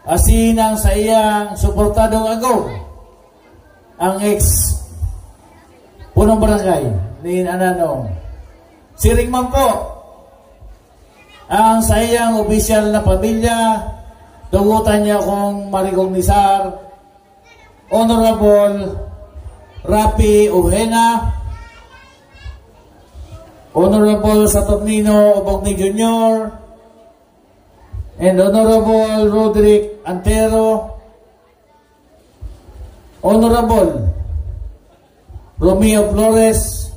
Asinang sa iyang suportadong agaw ang ex punong barangay ni Ananong Siring man po ang sa iyang opisyal na pamilya. Tugutan niya kong marikognisar Honorable Rapi Ojena, Honorable Saturnino Obogni Jr., and Honorable Roderick Antero, Honorable Romeo Flores,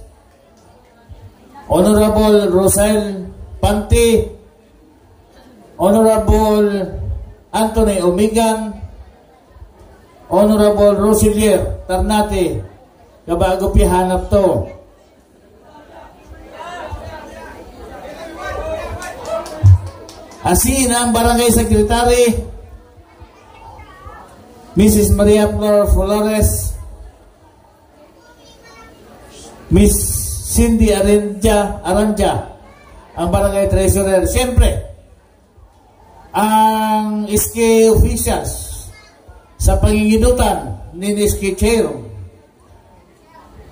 Honorable Rosel Panti, Honorable Anthony Omigan, Honorable Rosilier Tarnate, kabago pihanap to. Asin ang Barangay Secretary, Mrs. Maria Flor Flores, Miss Cindy Aranja, ang Barangay Treasurer. Siyempre, ang SK officials sa panginginutan ni SK Chair,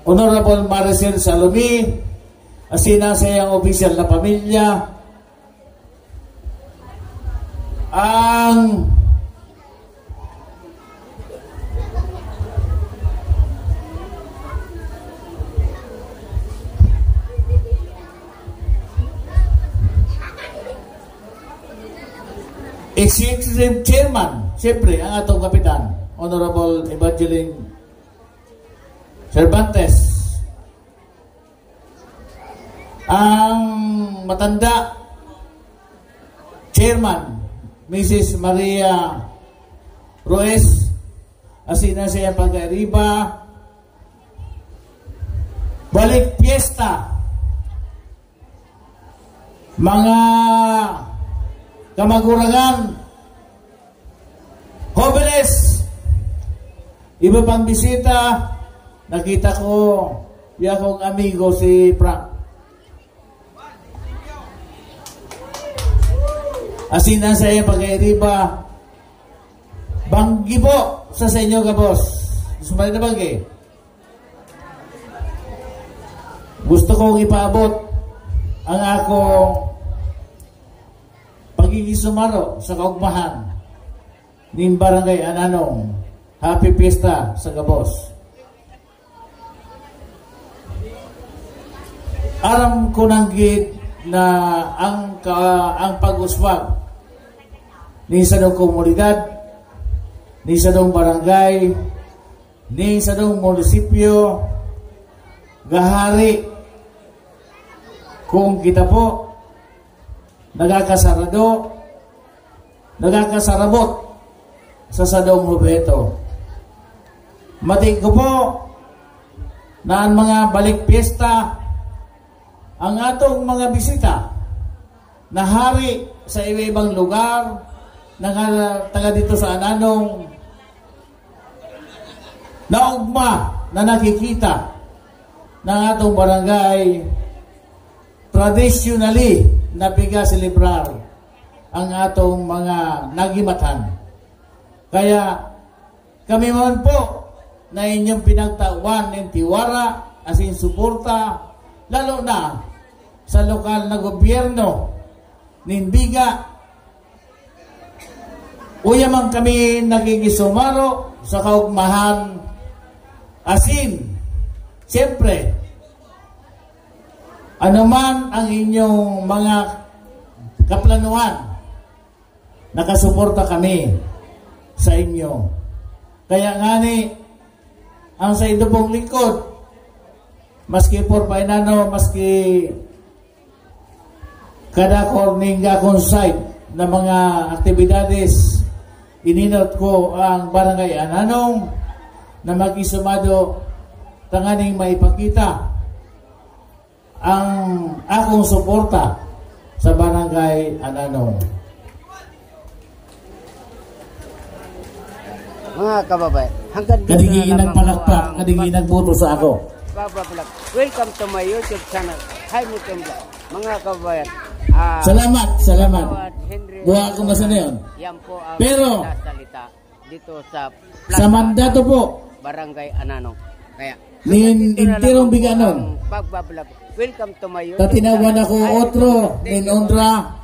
Honorable Maricel Salumi, asin sa iyang official na pamilya, ang Executive Chairman, siyempre ang atong kapitan, Honorable Evangeline Cervantes, ang matanda Chairman, Mrs. Maria Ruiz, asina siya pag-ariba, balik piyesta, mga kamagurangan, jóvenes, iba pang bisita. Nakita ko yung akong amigo si Frank. Asinan sa iyo pag-iiba, banggi po sa inyo ka, boss. Sumali na banggi. Gusto kong ipaabot ang akong pagiging sumaro sa kaugmahan ng Barangay Ananong. Happy Fiesta sa kabos. Aram ko nang gid na ang pag-uswag ni sadong komunidad, ni sadong barangay, ni sadong munisipyo, gahari kung kita po nagkakasarabot sa sadong rubeto. Matig ko po na ang mga balik piyesta, ang atong mga bisita na hari sa iba-ibang lugar, na taga dito sa Ananong, naugma na nakikita ng atong barangay traditionally na piga-celebrar ang atong mga nagimatan. Kaya kami man po na inyong pinagtawan ng tiwara asin suporta, lalo na sa lokal na gobyerno ninbiga. Uyaman kami nagigisumaro sa kaugmahan, asin siyempre anuman ang inyong mga kaplanuhan, nakasuporta kami sa inyo. Kaya nga ni ang sa ito pong lingkod, maski por painano, maski kada korninga konsite na mga aktibidades, ininot ko ang Barangay Ananong na mag-isumado tanganing maipakita ang akong suporta sa Barangay Ananong. Mga kababayan, hanggang dito kadiginang palakpak, kadiginang boto sa ako. Welcome to my YouTube channel, Hi Mutum Vlog. Mga kababayan, salamat. Henry buha ko na yun. Yan po ang Pero, salita dito sa mandato po, Barangay Anano. Kaya, nin intirong biganon. pagbablog. Welcome to my YouTube. Tatinawan ako otro, nin ondra,